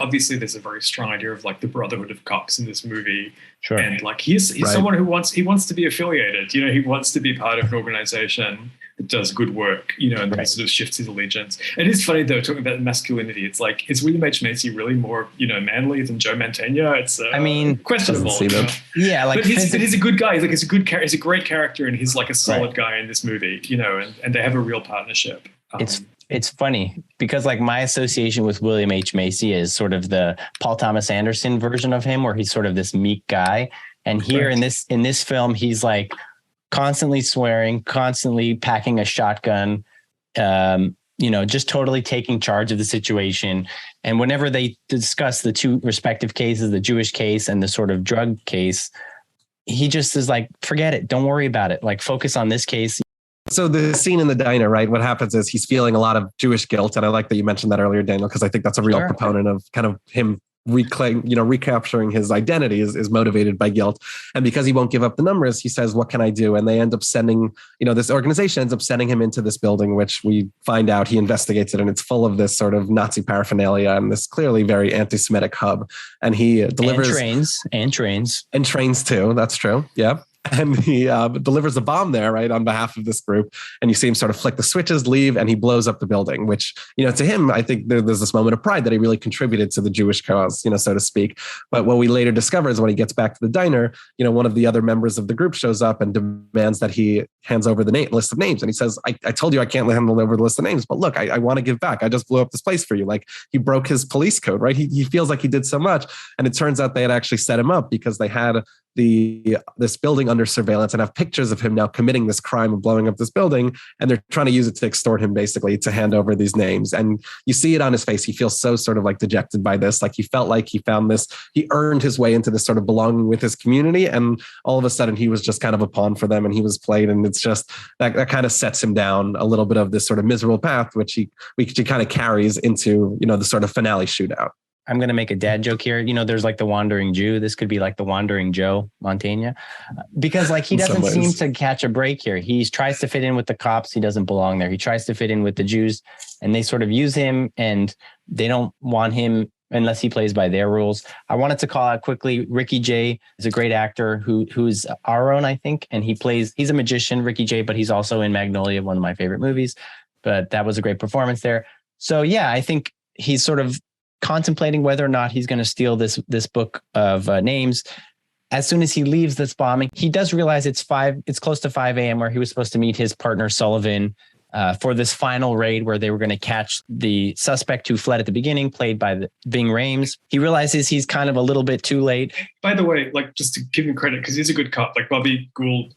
obviously there's a very strong idea of like the brotherhood of cops in this movie. Sure. And like he's right. Someone who wants to be affiliated, he wants to be part of an organization that does good work, and right. Sort of shifts his allegiance. It is funny though, talking about masculinity, it's like, is William H. Macy really more, manly than Joe Mantegna? It's questionable. Yeah. Like, but he's a good guy. He's a great character and he's like a solid guy in this movie, and they have a real partnership. It's funny because like my association with William H. Macy is sort of the Paul Thomas Anderson version of him, where he's sort of this meek guy. And here in this film, he's like constantly swearing, constantly packing a shotgun, just totally taking charge of the situation. And whenever they discuss the two respective cases, the Jewish case and the sort of drug case, he just is like, forget it. Don't worry about it. Like focus on this case. So the scene in the diner, right? What happens is he's feeling a lot of Jewish guilt. And I like that you mentioned that earlier, Daniel, because I think that's a real proponent of kind of him recapturing his identity is motivated by guilt. And because he won't give up the numbers, he says, what can I do? And they end up sending, this organization ends up sending him into this building, which we find out he investigates it. And it's full of this sort of Nazi paraphernalia and this clearly very anti-Semitic hub. And he delivers and trains too. That's true. Yeah. And he delivers a bomb there, right, on behalf of this group. And you see him sort of flick the switches, leave, and he blows up the building, which, to him, I think there's this moment of pride that he really contributed to the Jewish cause, so to speak. But what we later discover is when he gets back to the diner, one of the other members of the group shows up and demands that he hands over the list of names. And he says, I told you I can't hand over the list of names, but look, I want to give back. I just blew up this place for you. Like, he broke his police code, right? He feels like he did so much. And it turns out they had actually set him up because they had this building under surveillance and have pictures of him now committing this crime of blowing up this building. And they're trying to use it to extort him, basically, to hand over these names. And you see it on his face. He feels so sort of like dejected by this. Like, he felt like he found this, he earned his way into this sort of belonging with his community. And all of a sudden he was just kind of a pawn for them and he was played. And it's just that kind of sets him down a little bit of this sort of miserable path, which he kind of carries into, the sort of finale shootout. I'm going to make a dad joke here. There's like the Wandering Jew. This could be like the Wandering Joe Mantegna, because like he doesn't seem to catch a break here. He tries to fit in with the cops. He doesn't belong there. He tries to fit in with the Jews and they sort of use him and they don't want him unless he plays by their rules. I wanted to call out quickly, Ricky Jay is a great actor who's our own, I think. And he's a magician, Ricky Jay, but he's also in Magnolia, one of my favorite movies. But that was a great performance there. So yeah, I think he's sort of contemplating whether or not he's going to steal this book of names. As soon as he leaves this bombing, he does realize it's close to 5 a.m. where he was supposed to meet his partner Sullivan for this final raid where they were going to catch the suspect who fled at the beginning, played by Ving Rhames. He realizes he's kind of a little bit too late. By the way, like, just to give him credit, because he's a good cop, like Bobby Gould,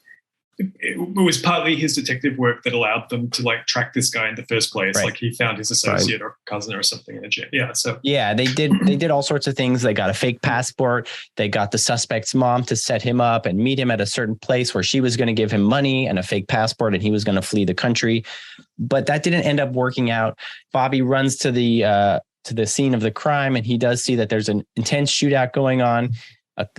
it was partly his detective work that allowed them to like track this guy in the first place. Right. Like, he found his associate or cousin or something in a gym. Yeah. So yeah, they did all sorts of things. They got a fake passport. They got the suspect's mom to set him up and meet him at a certain place where she was going to give him money and a fake passport, and he was going to flee the country. But that didn't end up working out. Bobby runs to the scene of the crime, and he does see that there's an intense shootout going on.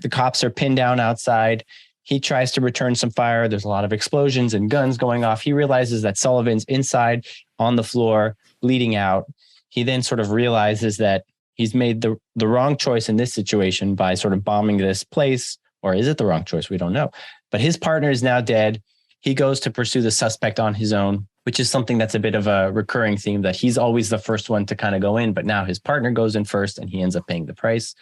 The cops are pinned down outside. He tries to return some fire. There's a lot of explosions and guns going off. He realizes that Sullivan's inside on the floor, bleeding out. He then sort of realizes that he's made the wrong choice in this situation by sort of bombing this place. Or is it the wrong choice? We don't know. But his partner is now dead. He goes to pursue the suspect on his own, which is something that's a bit of a recurring theme, that he's always the first one to kind of go in, but now his partner goes in first and he ends up paying the price.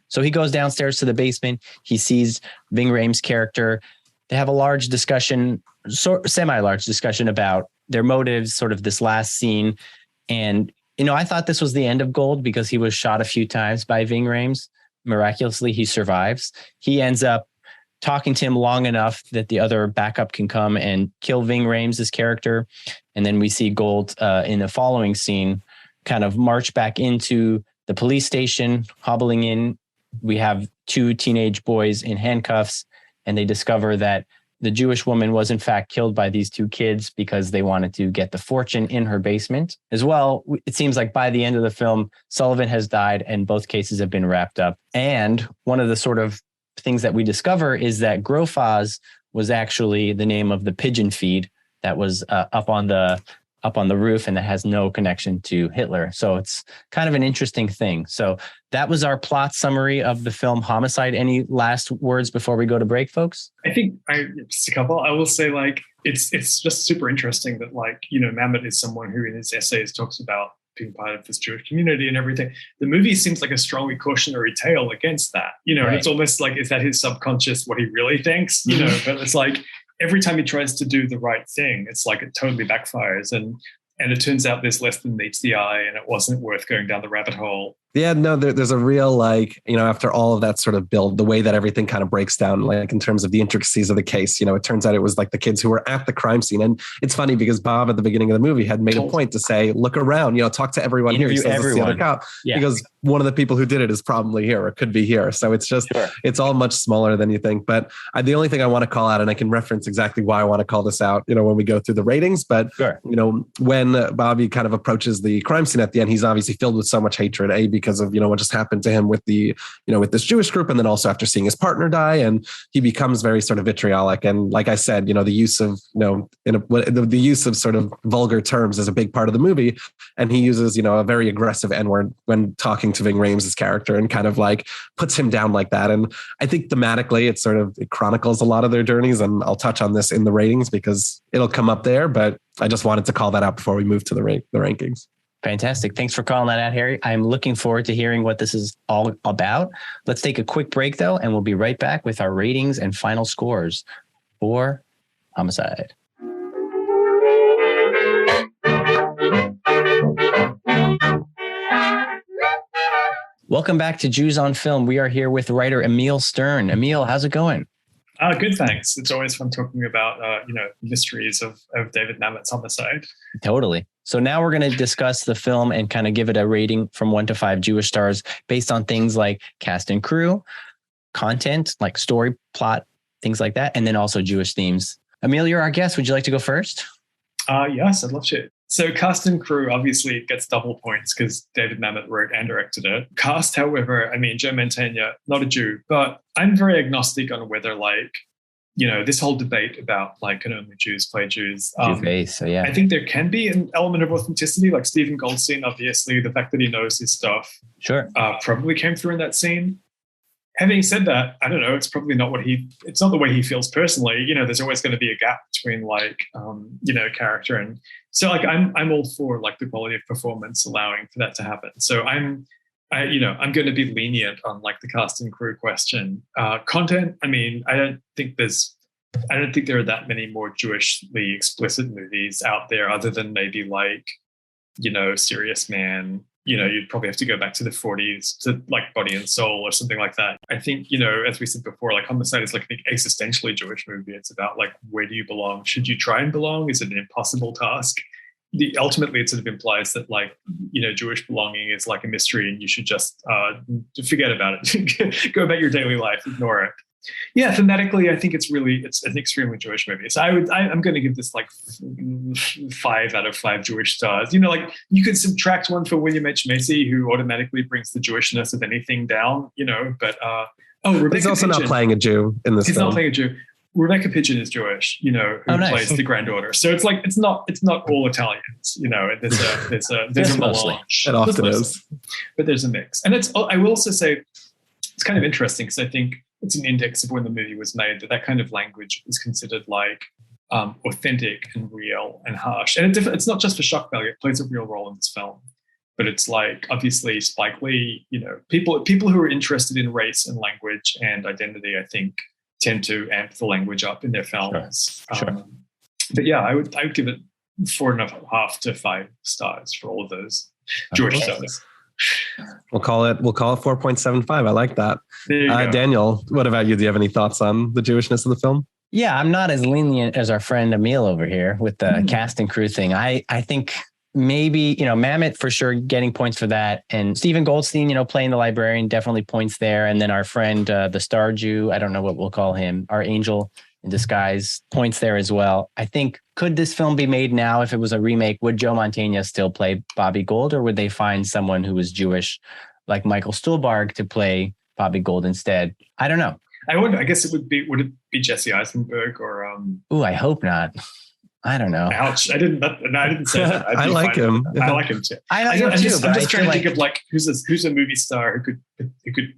So he goes downstairs to the basement. He sees Ving Rhames' character. They have a large discussion, semi-large discussion about their motives, sort of this last scene. And, I thought this was the end of Gold because he was shot a few times by Ving Rhames. Miraculously, he survives. He ends up talking to him long enough that the other backup can come and kill Ving Rhames' character. And then we see Gold in the following scene kind of march back into the police station, hobbling in. We have two teenage boys in handcuffs, and they discover that the Jewish woman was in fact killed by these two kids because they wanted to get the fortune in her basement. As well, it seems like by the end of the film, Sullivan has died and both cases have been wrapped up. And one of the sort of things that we discover is that Grofaz was actually the name of the pigeon feed that was up on the roof, and that has no connection to Hitler. So it's kind of an interesting thing. So that was our plot summary of the film Homicide. Any last words before we go to break, folks? I think just a couple. I will say, like, it's just super interesting that, like, Mamet is someone who in his essays talks about being part of this Jewish community and everything. The movie seems like a strongly cautionary tale against that. Right. It's almost like, is that his subconscious what he really thinks? But it's like, every time he tries to do the right thing, it's like it totally backfires. And it turns out this less than meets the eye, and it wasn't worth going down the rabbit hole. Yeah, no, there's a real, like, after all of that sort of build, the way that everything kind of breaks down, like in terms of the intricacies of the case, it turns out it was like the kids who were at the crime scene. And it's funny because Bob at the beginning of the movie had made a point to say, look around, talk to everyone here. He says everyone. The other cop, because one of the people who did it is probably here or could be here. So it's just, It's all much smaller than you think. But the only thing I want to call out, and I can reference exactly why I want to call this out, when we go through the ratings, but when Bobby kind of approaches the crime scene at the end, he's obviously filled with so much hatred, because because of, what just happened to him with with this Jewish group. And then also after seeing his partner die, and he becomes very sort of vitriolic. And like I said, the use of, the use of sort of vulgar terms is a big part of the movie. And he uses, a very aggressive N-word when talking to Ving Rhames' character and kind of like puts him down like that. And I think thematically it chronicles a lot of their journeys. And I'll touch on this in the ratings because it'll come up there, but I just wanted to call that out before we move to the rankings. Fantastic. Thanks for calling that out, Harry. I'm looking forward to hearing what this is all about. Let's take a quick break, though, and we'll be right back with our ratings and final scores for Homicide. Welcome back to Jews on Film. We are here with writer Emil Stern. Emil, how's it going? Good, thanks. It's always fun talking about, mysteries of David Mamet's Homicide. Totally. So now we're going to discuss the film and kind of give it a rating from 1 to 5 Jewish stars based on things like cast and crew, content, like story, plot, things like that, and then also Jewish themes. Emil, you're our guest. Would you like to go first? Yes, I'd love to. So cast and crew, obviously, gets double points because David Mamet wrote and directed it. Cast, however, Joe Mantegna, not a Jew, but I'm very agnostic on whether, this whole debate about, can only Jews play Jews? So yeah. I think there can be an element of authenticity, like Stephen Goldstein, obviously, the fact that he knows his stuff sure, probably came through in that scene. Having said that, I don't know, it's probably not it's not the way he feels personally. There's always going to be a gap between character. And so I'm all for the quality of performance allowing for that to happen. So I'm going to be lenient on the cast and crew question. Content, I don't think there are that many more Jewishly explicit movies out there other than maybe Serious Man. You'd probably have to go back to the 40s to Body and Soul or something like that. I think, as we said before, Homicide is an existentially Jewish movie. It's about where do you belong? Should you try and belong? Is it an impossible task? Ultimately, it sort of implies that Jewish belonging is a mystery and you should just forget about it. Go about your daily life, ignore it. Yeah, thematically, I think it's an extremely Jewish movie. So I'm going to give this 5 out of 5 Jewish stars. You could subtract one for William H. Macy, who automatically brings the Jewishness of anything down. But Rebecca he's also Pigeon, not playing a Jew in this film. He's not playing a Jew. Rebecca Pigeon is Jewish, who plays the granddaughter. So it's it's not all Italians. There's a melange. It often is, but there's a mix. And I will also say it's kind of interesting because I think it's an index of when the movie was made that kind of language is considered authentic and real and harsh. And it's not just for shock value; it plays a real role in this film. But it's obviously Spike Lee. People who are interested in race and language and identity, I think, tend to amp the language up in their films. Sure. But yeah, I would give it 4.5 to 5 stars for all of those Jewish stars. We'll call it 4.75. I like that. Daniel, what about you? Do you have any thoughts on the Jewishness of the film? Yeah, I'm not as lenient as our friend Emil over here with the cast and crew thing. I think maybe, Mamet for sure getting points for that. And Stephen Goldstein, playing the librarian, definitely points there. And then our friend, the star Jew, I don't know what we'll call him, our angel in disguise, points there as well. I think, could this film be made now if it was a remake? Would Joe Mantegna still play Bobby Gold, or would they find someone who was Jewish like Michael Stuhlbarg to play Bobby Gold instead? I don't know. I wonder, I guess would it be Jesse Eisenberg or... Ooh, I hope not. I don't know. Ouch! I didn't say that. I like him. I like him too. I'm just trying to think of who's a movie star who could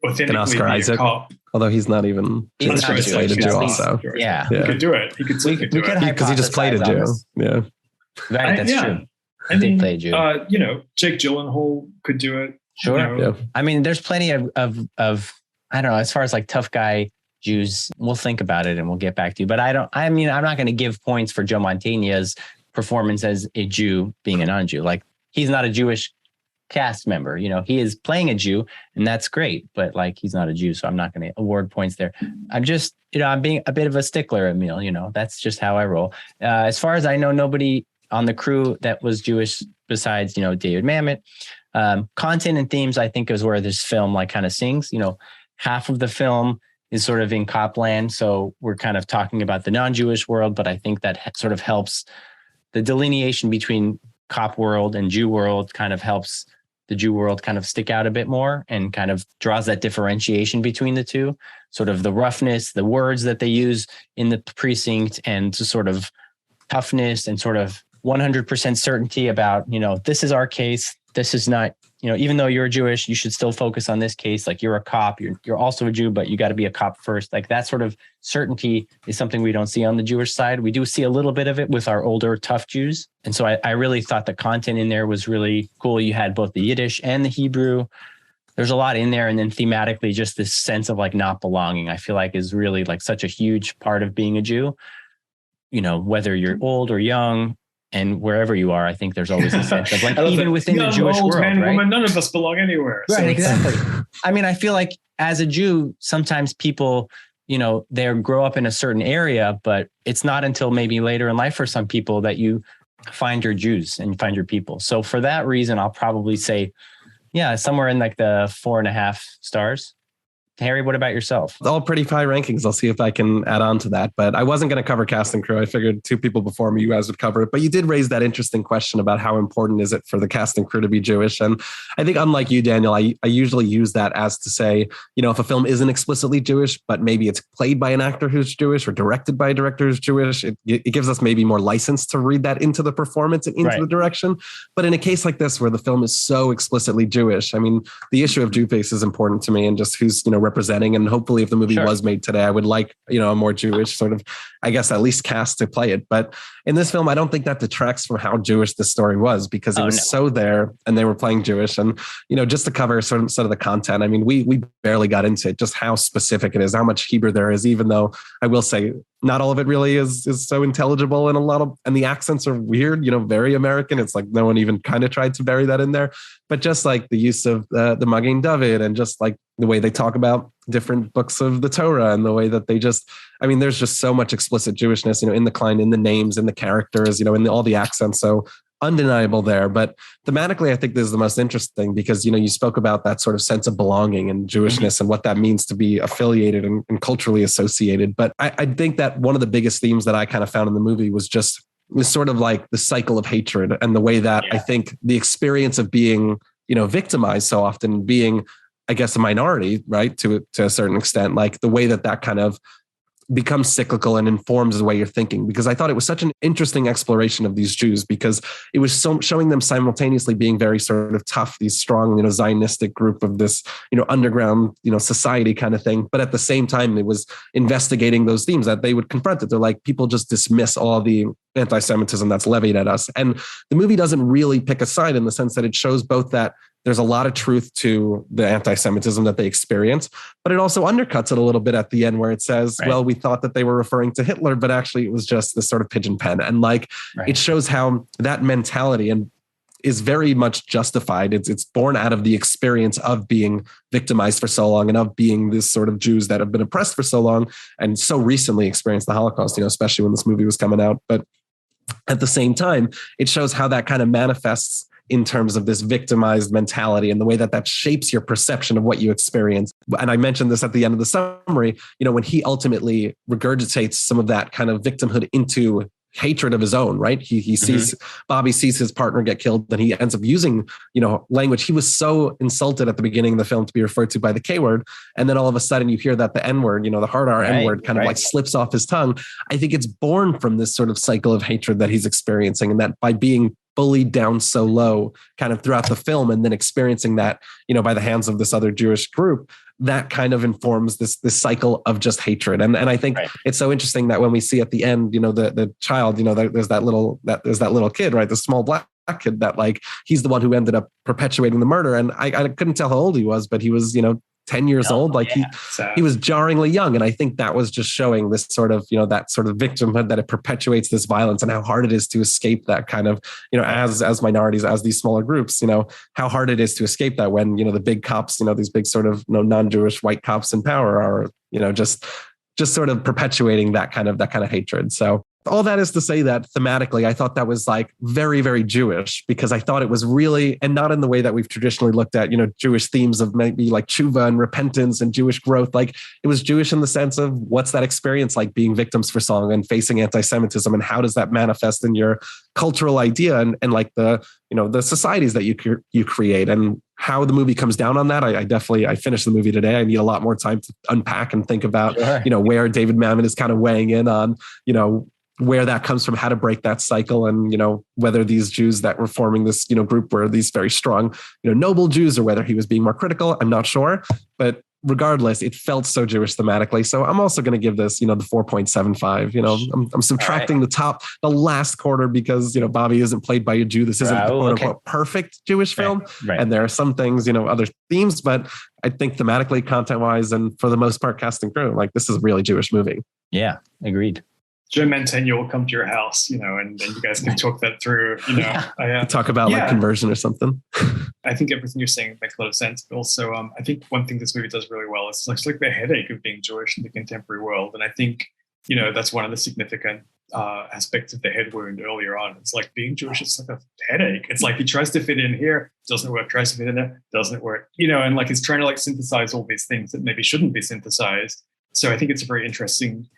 authentically Oscar be Isaac, a cop. Although he's not even. He's not just played a Jew also. Yeah, he could do it. He could do it because he just played a Jew. Yeah, right. That's true. I mean, play a Jew. Jake Gyllenhaal could do it. Sure. Yeah. I mean, there's plenty of I don't know, as far as tough guy Jews, we'll think about it and we'll get back to you. But I'm not going to give points for Joe Mantegna's performance as a Jew being a non-Jew. He's not a Jewish cast member. He is playing a Jew and that's great, but he's not a Jew. So I'm not going to award points there. I'm just, I'm being a bit of a stickler, Emil, that's just how I roll. As far as I know, nobody on the crew that was Jewish besides, David Mamet. Content and themes, I think, is where this film kind of sings. Half of the film is sort of in Copland. So we're kind of talking about the non-Jewish world, but I think that sort of helps the delineation between cop world and Jew world kind of helps the Jew world kind of stick out a bit more and kind of draws that differentiation between the two, sort of the roughness, the words that they use in the precinct, and the sort of toughness and sort of 100% certainty about, this is our case. This is not, even though you're Jewish, you should still focus on this case. Like, you're a cop, you're also a Jew, but you got to be a cop first. Like, that sort of certainty is something we don't see on the Jewish side. We do see a little bit of it with our older, tough Jews. And so I really thought the content in there was really cool. You had both the Yiddish and the Hebrew. There's a lot in there. And then thematically, just this sense of like not belonging, I feel like is really like such a huge part of being a Jew. Whether you're old or young, and wherever you are, I think there's always a sense of like, even within the Jewish old world, man, right? woman, none of us belong anywhere. Right, So exactly. I mean, I feel like as a Jew, sometimes people, they grow up in a certain area, but it's not until maybe later in life for some people that you find your Jews and find your people. So for that reason, I'll probably say, yeah, somewhere in like the 4.5 stars. Harry, what about yourself? All pretty high rankings. I'll see if I can add on to that. But I wasn't going to cover cast and crew. I figured two people before me, you guys would cover it. But you did raise that interesting question about how important is it for the cast and crew to be Jewish. And I think unlike you, Daniel, I usually use that as to say, if a film isn't explicitly Jewish, but maybe it's played by an actor who's Jewish or directed by a director who's Jewish, it gives us maybe more license to read that into the performance and into the direction. But in a case like this, where the film is so explicitly Jewish, I mean, the issue of Jew face is important to me, and just who's, representing. And hopefully if the movie was made today, I would like, a more Jewish sort of, I guess, at least cast to play it. But in this film, I don't think that detracts from how Jewish the story was, because it was so there and they were playing Jewish. And, just to cover some of the content, I mean, we barely got into it, just how specific it is, how much Hebrew there is, even though I will say not all of it really is so intelligible, and and the accents are weird, very American. It's like no one even kind of tried to bury that in there. But just like the use of the Magen David, and just like the way they talk about different books of the Torah, and the way that they just, I mean, there's just so much explicit Jewishness, in the Klein, in the names, in the characters, in all the accents. So undeniable there. But thematically, I think this is the most interesting, because, you spoke about that sort of sense of belonging and Jewishness and what that means to be affiliated and culturally associated. But I think that one of the biggest themes that I kind of found in the movie was sort of like the cycle of hatred, and the way that I think the experience of being, victimized so often, being, I guess, a minority, right, to a certain extent, like the way that kind of becomes cyclical and informs the way you're thinking. Because I thought it was such an interesting exploration of these Jews, because it was showing them simultaneously being very sort of tough, these strong, Zionistic group of this, underground, society kind of thing. But at the same time, it was investigating those themes that they would confront it. They're like, people just dismiss all the anti-Semitism that's levied at us. And the movie doesn't really pick a side, in the sense that it shows both that there's a lot of truth to the anti-Semitism that they experience, but it also undercuts it a little bit at the end, where it says, well, we thought that they were referring to Hitler, but actually it was just this sort of pigeon pen. And it shows how that mentality is very much justified. It's born out of the experience of being victimized for so long, and of being this sort of Jews that have been oppressed for so long and so recently experienced the Holocaust, especially when this movie was coming out. But at the same time, it shows how that kind of manifests in terms of this victimized mentality, and the way that shapes your perception of what you experience. And I mentioned this at the end of the summary, when he ultimately regurgitates some of that kind of victimhood into hatred of his own, right? He sees, Bobby sees his partner get killed, and he ends up using, language. He was so insulted at the beginning of the film to be referred to by the K word. And then all of a sudden you hear that the N word, the hard R N word kind of like slips off his tongue. I think it's born from this sort of cycle of hatred that he's experiencing, and that by being bullied down so low kind of throughout the film, and then experiencing that, by the hands of this other Jewish group, that kind of informs this cycle of just hatred. And I think it's so interesting that when we see at the end, the child, there's that little kid, right? The small black kid that he's the one who ended up perpetuating the murder. And I couldn't tell how old he was, but he was, 10 years old. He was jarringly young. And I think that was just showing this sort of, that sort of victimhood, that it perpetuates this violence, and how hard it is to escape that kind of, as minorities, as these smaller groups, how hard it is to escape that when, the big cops, these big sort of non-Jewish white cops in power are, just sort of perpetuating that kind of hatred. So all that is to say that thematically, I thought that was like very, very Jewish, because I thought it was really, and not in the way that we've traditionally looked at, Jewish themes of maybe like tshuva and repentance and Jewish growth. Like it was Jewish in the sense of what's that experience like being victims for song and facing anti-Semitism, and how does that manifest in your cultural idea and like the societies that you create, and how the movie comes down on that. I finished the movie today. I need a lot more time to unpack and think about, where David Mamet is kind of weighing in on, where that comes from, how to break that cycle, and, whether these Jews that were forming this, group were these very strong, noble Jews, or whether he was being more critical. I'm not sure, but regardless, it felt so Jewish thematically. So I'm also going to give this, the 4.75. I'm subtracting the last quarter because, Bobby isn't played by a Jew. This isn't the quote unquote perfect Jewish film. Right. And there are some things, other themes, but I think thematically, content wise, and for the most part, casting crew, like this is a really Jewish movie. Yeah, agreed. Joe Mantegna will come to your house, and you guys can talk that through, talk about like conversion or something. I think everything you're saying makes a lot of sense. But also, I think one thing this movie does really well is it's like the headache of being Jewish in the contemporary world. And I think, that's one of the significant aspects of the head wound earlier on. It's like being Jewish, it's like a headache. It's like he tries to fit in here, doesn't work, tries to fit in there, doesn't work, and like he's trying to like synthesize all these things that maybe shouldn't be synthesized. So I think it's a very interesting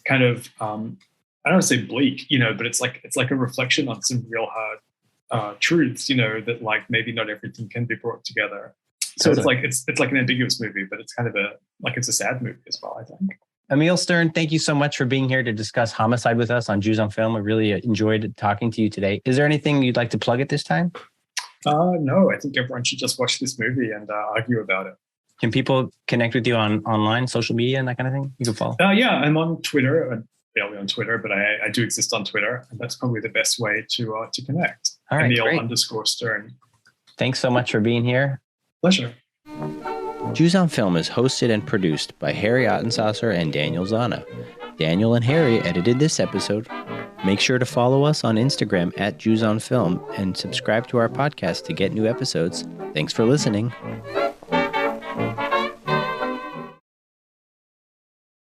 kind of I don't want to say bleak, but it's like a reflection on some real hard truths, that like maybe not everything can be brought together. So it's like an ambiguous movie, but it's kind of it's a sad movie as well, I think. Emil Stern, thank you so much for being here to discuss Homicide with us on Jews on Film. I really enjoyed talking to you today. Is there anything you'd like to plug at this time? No, I think everyone should just watch this movie and argue about it. Can people connect with you online, social media, and that kind of thing? You can follow. Yeah, I'm on Twitter. I'm barely on Twitter, but I do exist on Twitter, and that's probably the best way to connect. All right, Emil_Stern. Thanks so much for being here. Pleasure. Jews on Film is hosted and produced by Harry Ottensasser and Daniel Zana. Daniel and Harry edited this episode. Make sure to follow us on Instagram @JewsOnFilm and subscribe to our podcast to get new episodes. Thanks for listening.